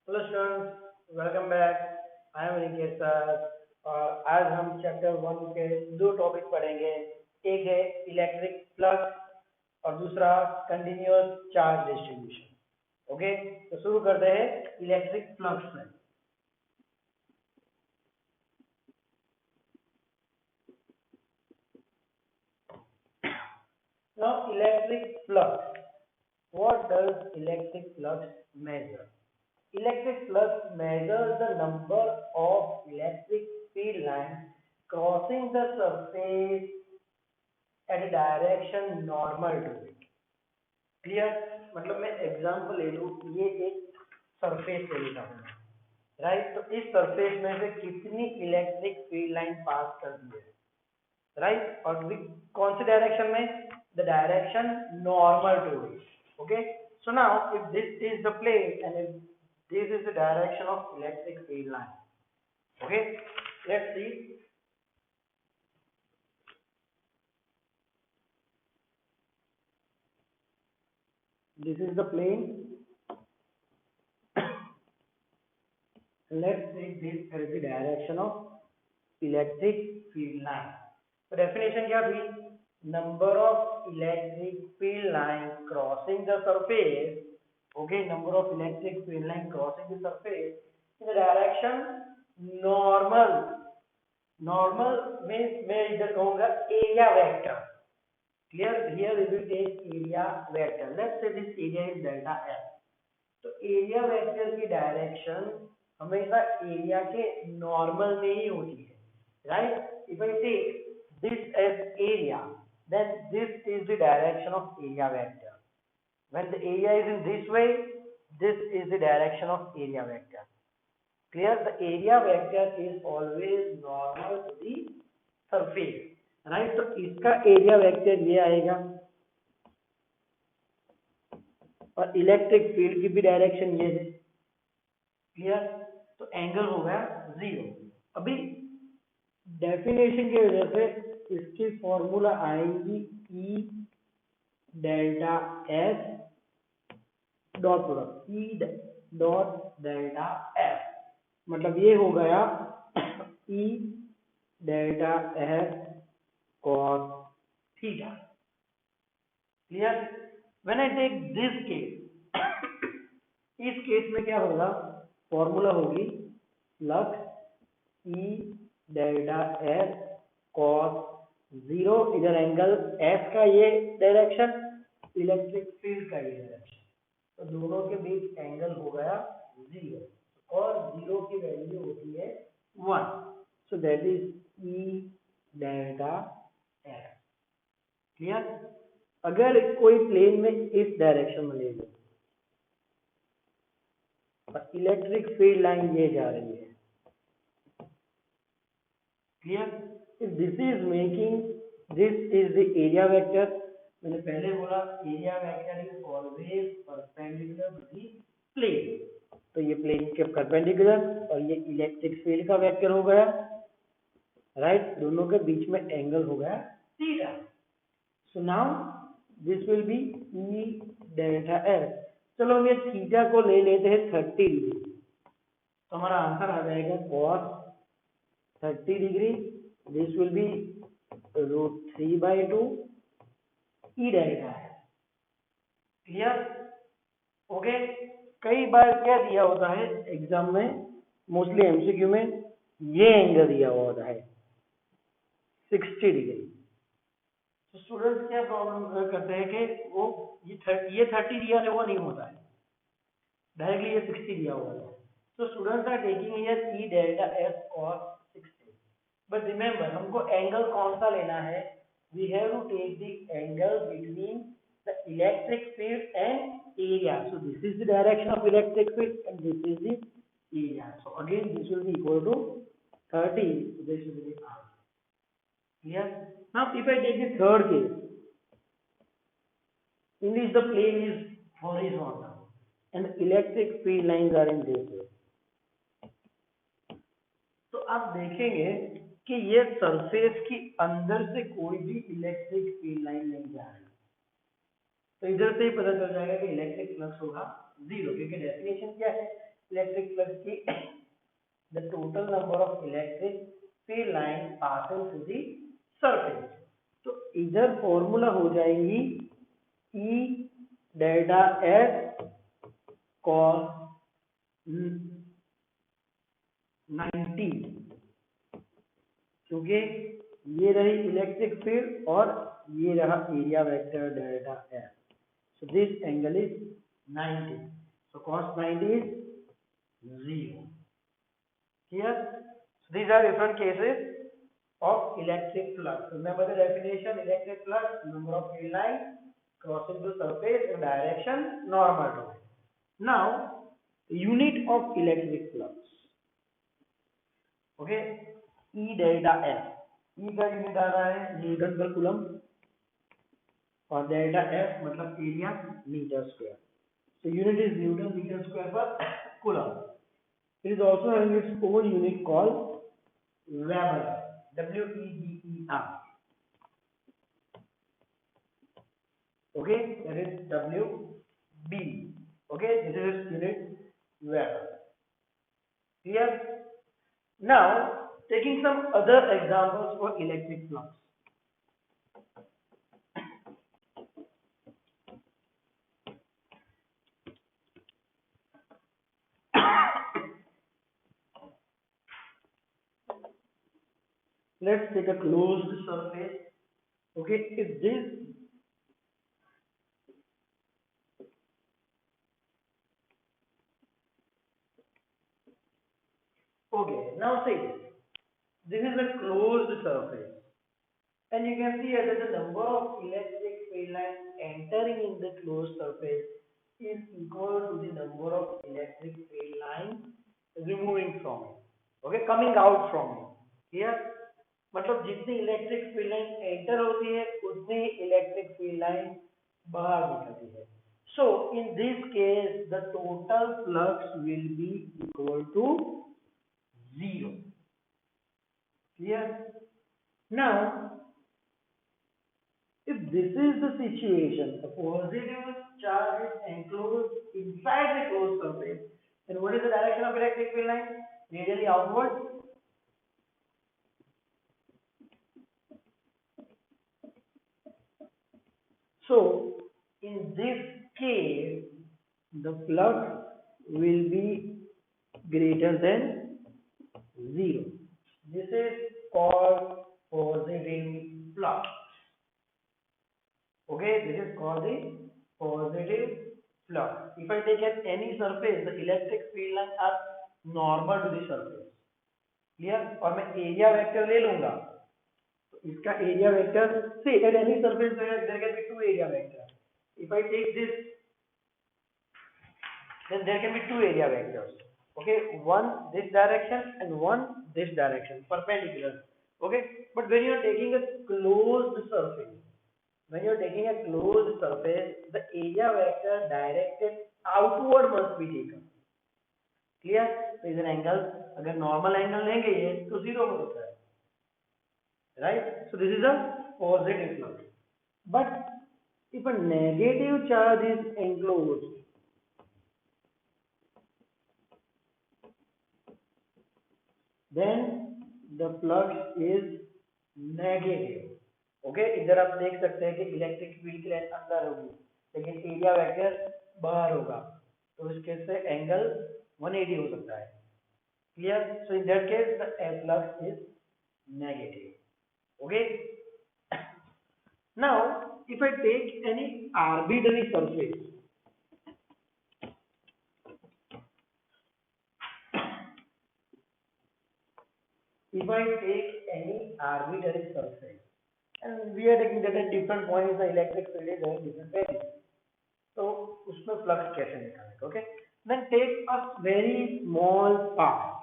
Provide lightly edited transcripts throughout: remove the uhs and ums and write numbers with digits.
Hello students, welcome back. I am Niket sir. और आज हम चैप्टर 1 के दो टॉपिक पढ़ेंगे। एक है इलेक्ट्रिक फ्लक्स और दूसरा कंटिन्यूअस चार्ज डिस्ट्रीब्यूशन। ओके, तो शुरू करते हैं इलेक्ट्रिक फ्लक्स में। Now electric flux. What does electric flux measure? Electric flux measures the number of electric field lines crossing the surface at a direction normal to it. Clear? मतलब मैं example ले लूं, ये एक सरफेस ले लेता हूँ, राइट? तो इस सरफेस में से कितनी इलेक्ट्रिक फील्ड लाइन पास कर दी है, राइट? और कौन सी डायरेक्शन में? The direction normal to it. Okay, so now if this is the plane and if this is the direction of electric field line. Okay, let's see. This is the plane. Let's take this as the direction of electric field line. So definition क्या थी? Number of electric field line crossing the surface. Okay, number of electric field line crossing the surface in the direction normal. Normal means मैं इधर कहूँगा area vector. Here we will take area vector. Let's say this area is delta F. तो area vector की direction हमेशा area के normal में ही होती है, right? If I take this as area, then this is the direction of area vector. When the area is in this way, this is the direction of area vector. Clear? The area vector is always normal to the surface, right? तो इसका area vector ये आएगा और electric field की भी direction ये है। Clear? तो एंगल हो गया 0। अभी डेफिनेशन की वजह से इसकी फॉर्मूला आएगी E delta S dot product, E dot delta S, मतलब ये हो गया E delta S cos theta. Clear? When I take this case, इस केस में क्या होगा? फॉर्मूला होगी flux E delta S cos 0, इधर एंगल एस का ये डायरेक्शन, इलेक्ट्रिक फील्ड का ये डायरेक्शन, तो दोनों के बीच एंगल हो गया 0 और 0 की वैल्यू होती है 1। So that is E delta S. Clear? अगर कोई प्लेन में इस डायरेक्शन में ले लो, इलेक्ट्रिक फील्ड लाइन ये जा रही है। Clear? If this is making, this is the area vector. मैंने पहले बोला area vector is always perpendicular to the plane, तो ये प्लेन के परपेंडिकुलर और ये इलेक्ट्रिक फील्ड का वेक्टर हो गया, राइट? दोनों के बीच में एंगल हो गया theta. So now this will be E delta S. चलो हम ये थीटा को ले लेते हैं 30 डिग्री, तो हमारा आंसर आ जाएगा cos 30 degree. This will B √3/2 E delta है। क्लियर? ओके, कई बार क्या दिया होता है एग्जाम में, मोस्टली एमसीक्यू में ये एंगल दिया हुआ होता है 60 डिग्री। तो स्टूडेंट्स क्या प्रॉब्लम करते हैं कि वो ये 30 दिया है वो नहीं होता है, डायरेक्टली ये 60 दिया हुआ है। तो students are taking here E delta S cos 60, but remember हमको एंगल कौन सा लेना है? We have to take the angle between the electric field and area. So this is the direction of electric field and this is the area. So again this will be equal to 30, this will be r। Clear? Now if I take the third case, in which the plane is horizontal and the electric field lines are in this way, तो आप देखेंगे कि ये surface की अंदर से कोई भी इलेक्ट्रिक फील्ड लाइन नहीं जा रही, तो इधर से ही पता चल जाएगा कि इलेक्ट्रिक फ्लक्स होगा 0, क्योंकि डेफिनेशन क्या है? इलेक्ट्रिक फ्लक्स की the total number of electric field line passing through the surface. तो इधर फॉर्मूला हो जाएगी E डेल्टा S cos 90, क्योंकि ये रही इलेक्ट्रिक फील्ड और ये रहा area vector delta F. So this angle is 90. So cos 90 is 0. Here, so these are different cases of electric flux. Remember the definition: electric flux, number of field lines crossing the surface in direction normal to it. Now, unit of electric flux. Okay, E delta F. E का unit आ रहा है newton पर coulomb और delta F मतलब area metre square. So unit is Newton meter square per coulomb. It is also having its own unit called Weber. W-E-B-E-R. Okay, that is W-B. Okay, this is its unit Weber. Clear? Now, taking some other examples for electric flux. Let's take a closed surface. Okay, if this okay, now see, this is a closed surface, and you can see that the number of electric field lines entering in the closed surface is equal to the number of electric field lines removing from it. Okay, coming out from it. Here, मतलब जितनी electric field line enter होती है उतनी electric field line बाहर निकलती है. So in this case the total flux will be equal to 0. Clear? Now if this is the situation, the positive charge is enclosed inside the closed surface, then what is the direction of electric field line? Radially outward. So in this case the flux will be greater than 0. This is called positive flux. Okay, this is called the positive flux. If I take at any surface, the electric field lines are normal to the surface. Clear? और मैं area vector ले लूँगा. इसका area vector, see at any surface there can be two area vectors. If I take this, then there can be two area vectors. Okay, one this direction and one this direction, perpendicular. Okay, but when you are taking a closed surface, the area vector directed outward must be taken. Clear? So is an angle. अगर normal angle लेंगे ये तो 0 हो सकता है. Right? So this is a positive flux. But if a negative charge is enclosed, then the flux is negative. Okay, इधर आप देख सकते हैं कि इलेक्ट्रिक फील्ड की लाइन अंदर होगी लेकिन एरिया वेक्टर बाहर होगा, तो इस केस से एंगल 180 हो सकता है. Clear? So in that case the flux is negative. Okay. Now if I take any arbitrary surface, and we are taking that at different points the electric field is having different values, तो उसमें flux कैसे निकालेंगे? Okay, then take a very small part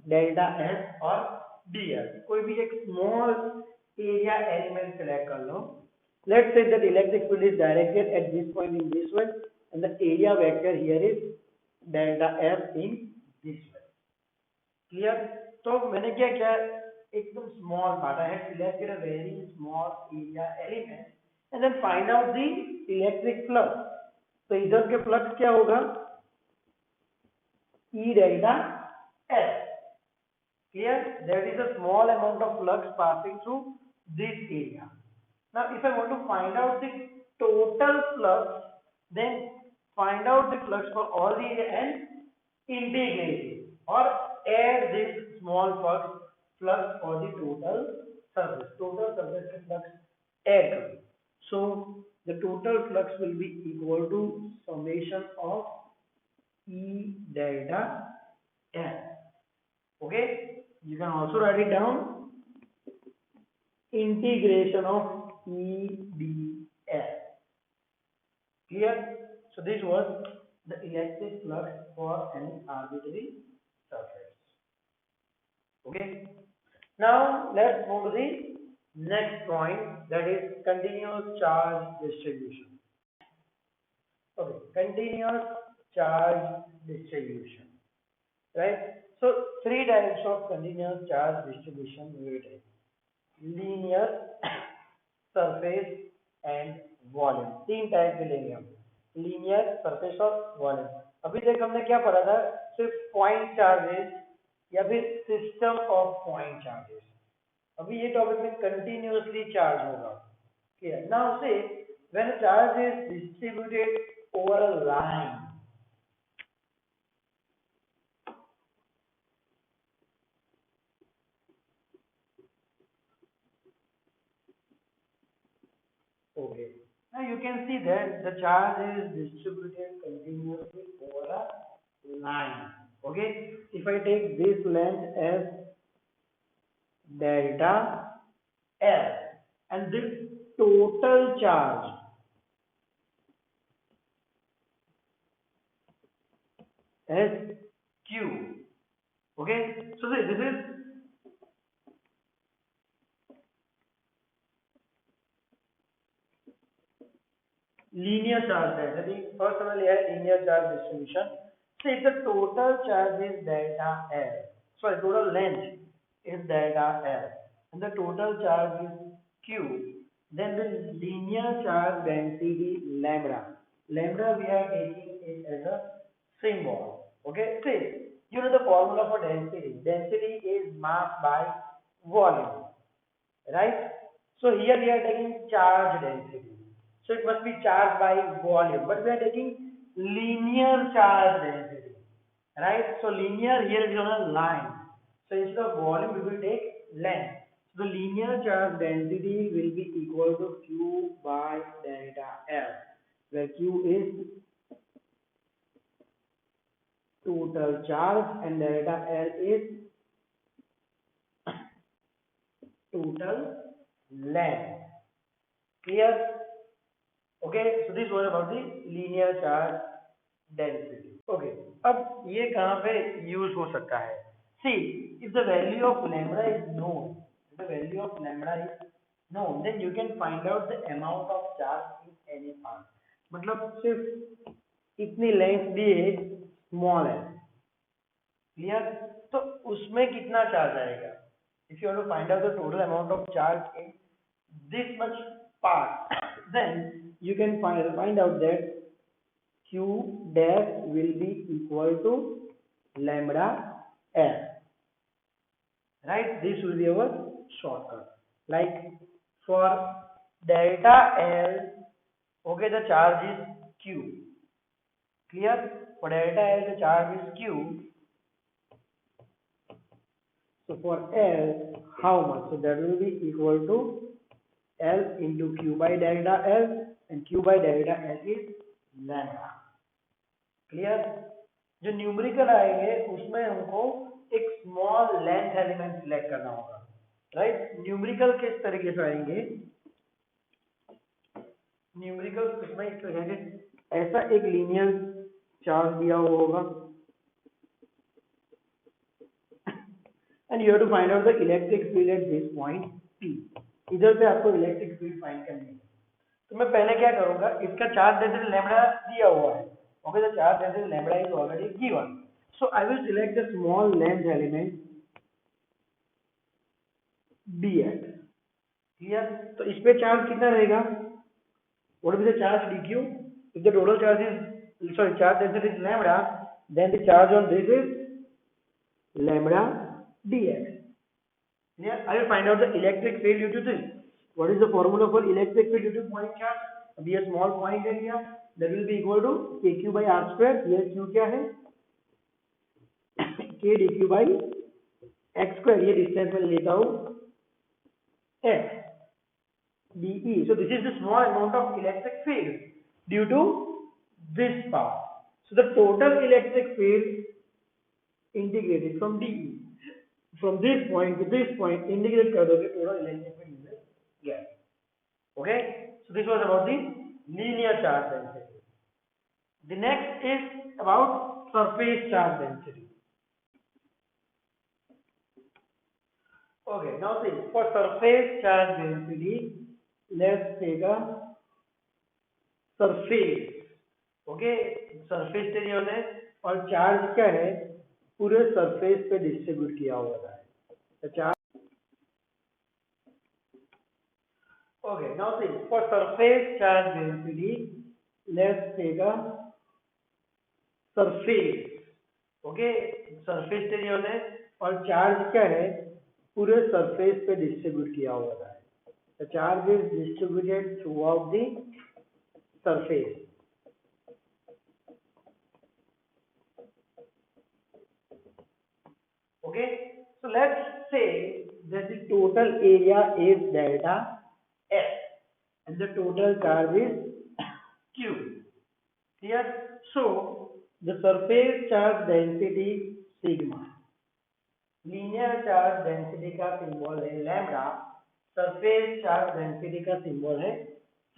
delta S और ds, कोई भी एक small area element select कर लो. Let's say that electric field is directed at this point in this way and the area vector here is delta F in this way. Clear? तो मैंने क्या किया, एकदम small part, I have selected a very small area element and then find out the electric flux. तो इधर के flux क्या होगा? E delta S. Clear? There is a small amount of flux passing through this area. Now if I want to find out the total flux, then find out the flux for all the area and integrate it, or add this small flux for the total surface. Total surface flux add करो. So the total flux will be equal to summation of E delta S. Okay, you can also write it down, integration of E ds. Clear? So this was the electric flux for an arbitrary surface. Okay, now let's move to the next point, that is continuous charge distribution. Okay, continuous charge distribution, right? So three types of continuous charge distribution we will take: linear, surface and volume. तीन type के लेंगे हम, linear, surface और volume. अभी तक हमने क्या पढ़ा था? सिर्फ पॉइंट चार्जेस या फिर सिस्टम ऑफ पॉइंट चार्जेस. अभी ये टॉपिक में कंटिन्यूअसली चार्ज होगा. क्लियर? नाउ से when a charge is distributed over a line, okay, now you can see that the charge is distributed continuously over a line. Okay, if I take this length as delta L and this total charge as Q. Okay, so this is linear charge density. First one is linear charge distribution. So if the total charge is delta L, sorry, total length is delta L and the total charge is Q, then the linear charge density lambda. Lambda we are taking it as a symbol. Okay, see, you know the formula for density. Density is mass by volume, right? So here we are taking charge density. So it must be charged by volume, but we are taking linear charge density, right? So linear here is on a line. So instead of volume, we will take length. So the linear charge density will be equal to Q by delta L, where Q is total charge and delta L is total length. Clear? Okay, so this was about the linear charge density. Okay, अब ये कहाँ पे use हो सकता है? See, if the value of lambda is known, if the value of lambda is known, then you can find out the amount of charge in any part. मतलब सिर्फ इतनी लेंथ दी है, स्मॉल है, क्लियर? तो उसमें कितना चार्ज आएगा? If you want to find out the total amount of charge in this much part, then you can find out that Q dash will be equal to lambda L, right? This will be our shortcut. Like for delta L, okay, the charge is Q. Clear? For delta L, the charge is Q. So for L, how much? So that will be equal to L into Q by delta L, and Q by delta L is lambda. Clear? जो numerical आएंगे उसमें हमको एक small length element select करना होगा, right? Numerical किस तरीके से आएंगे? न्यूमेरिकल इसमें इस तरह से ऐसा एक लीनियर चार्ज दिया हुआ होगा and you have to find out the electric field at this point P. इधर पे आपको इलेक्ट्रिक फील्ड फाइंड करनी है. तो मैं पहले क्या करूंगा, इसका चार्ज डेंसिटी लैम्बडा दिया हुआ है. Okay, the charge density lambda is already given. So I will select the small length element dx. Clear? तो इस पे चार्ज कितना रहेगा? What will be the charge dq? If the total charge is, sorry, charge density is lambda, then the charge on this is lambda dx. Yeah, I will find out the electric field due to this. What is the formula for electric field due to point charge? अभी a small point है here, that will be equal to kq by r square. ये q क्या है? k dq by x square. ये distance में लेता हूँ x dE. So this is the small amount of electric field due to this part. So the total electric field integrated from dE, from this point to this point, integrate कर दोगे total electric field will get. Okay, so this was about the linear charge density. The next is about surface charge density. Okay, now see, for surface charge density, let's take a surface. Okay, surface area होता है और charge क्या है, पूरे surface पे distribute किया हुआ है. तो charge, okay, now see, for surface charge density, let's take a surface. Okay, surface area होता है और चार्ज क्या है, पूरे सरफेस पे डिस्ट्रीब्यूट किया हुआ है. The charge is distributed throughout the surface. Okay, so let's say that the total area is delta S and the total charge is Q. Clear? So the surface charge density sigma. Linear charge density का symbol है lambda. Surface charge density का symbol है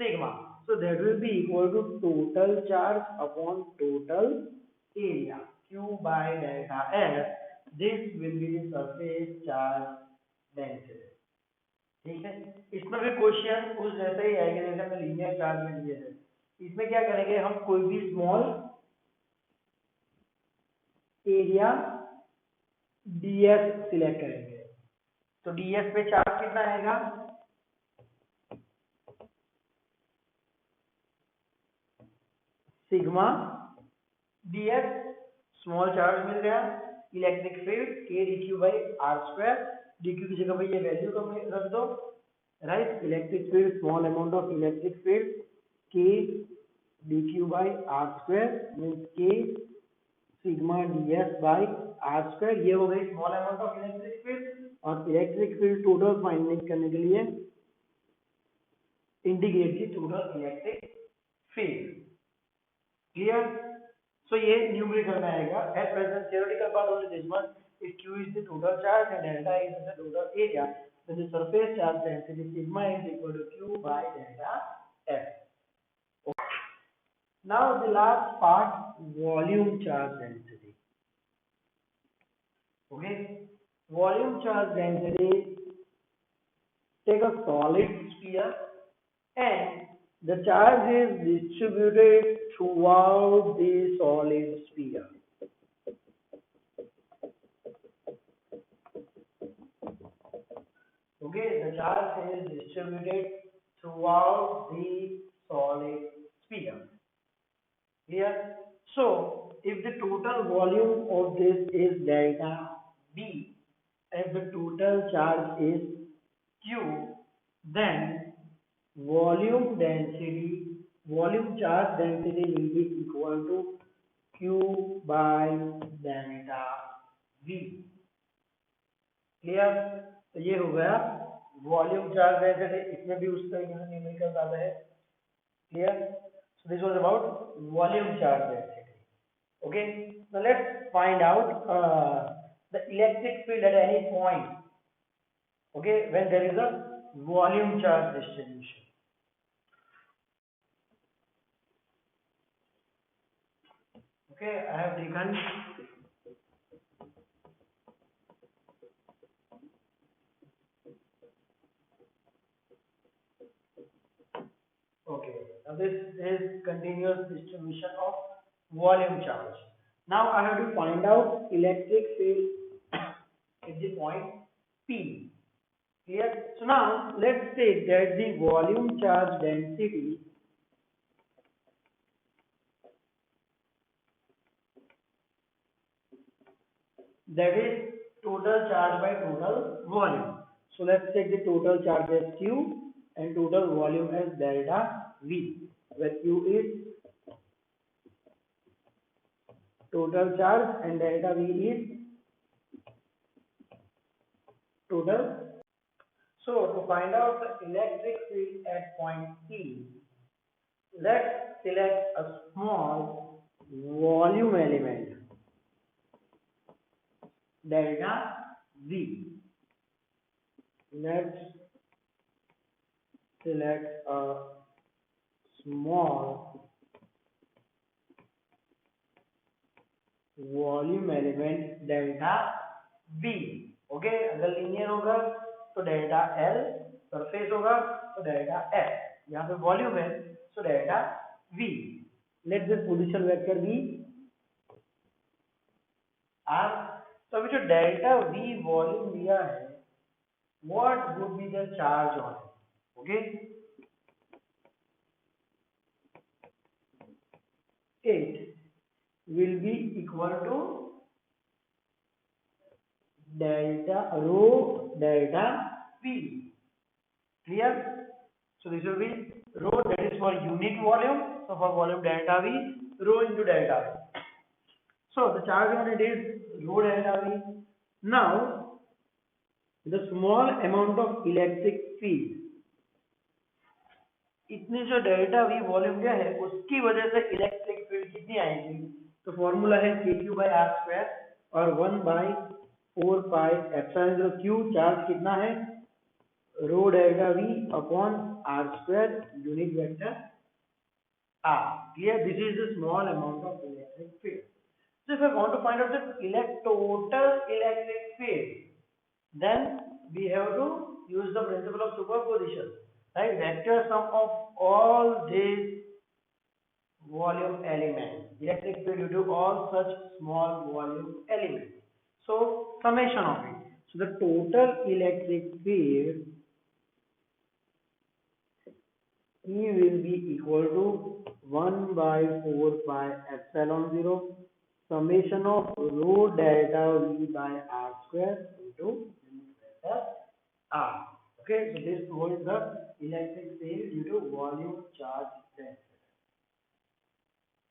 sigma. So that will be equal to total charge upon total area. Q by delta S. This will be the surface charge density. ठीक है, इसमें भी question उस जैसे ही आएंगे जैसे हमने लीनियर चार्ज में दिए थे. इसमें क्या करेंगे, हम कोई भी स्मॉल एरिया ds सिलेक्ट करेंगे. तो ds पे चार्ज कितना आएगा, सिग्मा ds. स्मॉल चार्ज मिल गया, electric field k dq by r square. dq की जगह पे ये वैल्यू को रख दो, right. Electric field, small amount of electric field k dq by r square means k sigma ds by r square. ये हो गई small amount of electric field. और इलेक्ट्रिक फील्ड टोटल फाइंड करने के लिए इंटीग्रेट की total electric field. Clear? So ये numerical में आएगा. At present theoretical part only this one. If Q is the total charge and delta is the total area, then the surface charge density sigma is equal to Q by delta S. Okay. Now the last part, volume charge density. Okay, volume charge density. Take a solid sphere and the charge is distributed throughout the solid sphere. Okay, the charge is distributed throughout the solid sphere. Here, so if the total volume of this is delta V and the total charge is Q, then volume charge density will be equal to Q by delta V. Clear? तो ये हो गया volume charge density. इसमें भी उस तरीके से numerical आता है. Clear? So this was about volume charge density. Okay, so let's find out the electric field at any point. Okay, when there is a volume charge distribution. Okay, I have taken okay. Now this is continuous distribution of volume charge. Now I have to find out electric field at the point P. Clear? So now let's take that the volume charge density that is total charge by total volume. So let's take the total charge as Q and total volume as delta V, where Q is total charge and delta V is total. So to find out the electric field at point P, let's select a small volume element delta V. Let's select a small volume element delta V. Okay, अगर linear होगा तो delta L, surface होगा तो delta S, यहाँ पे volume है तो delta V. Let this position vector be R. तो अभी जो डेल्टा V वॉल्यूम दिया है, what would be the charge on it? Okay, it will be equal to delta rho delta V. Clear? So this will be rho, that is for unit volume. So for volume delta V, rho into delta V. So the charge on it is rho delta V. Now the small amount of electric field, इतनी जो delta V volume क्या है उसकी वजह से electric field कितनी आएगी? तो फॉर्मूला है kq by r square और 1 by 4 pi epsilon 0 q. Charge कितना है? Rho delta v upon r square unit vector r. Clear? This is the small amount of electric field. So if I want to find out the total electric field, then we have to use the principle of superposition, right? Vector sum of all these volume elements, electric field due to all such small volume elements. So summation of it. So the total electric field E will be equal to 1 by 4 pi epsilon 0 summation of rho delta V by r square into delta r. Okay, so this was the electric field due to volume charge density.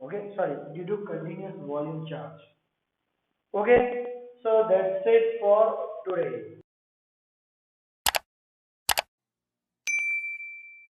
Okay, sorry, due to continuous volume charge. Okay, so that's it for today.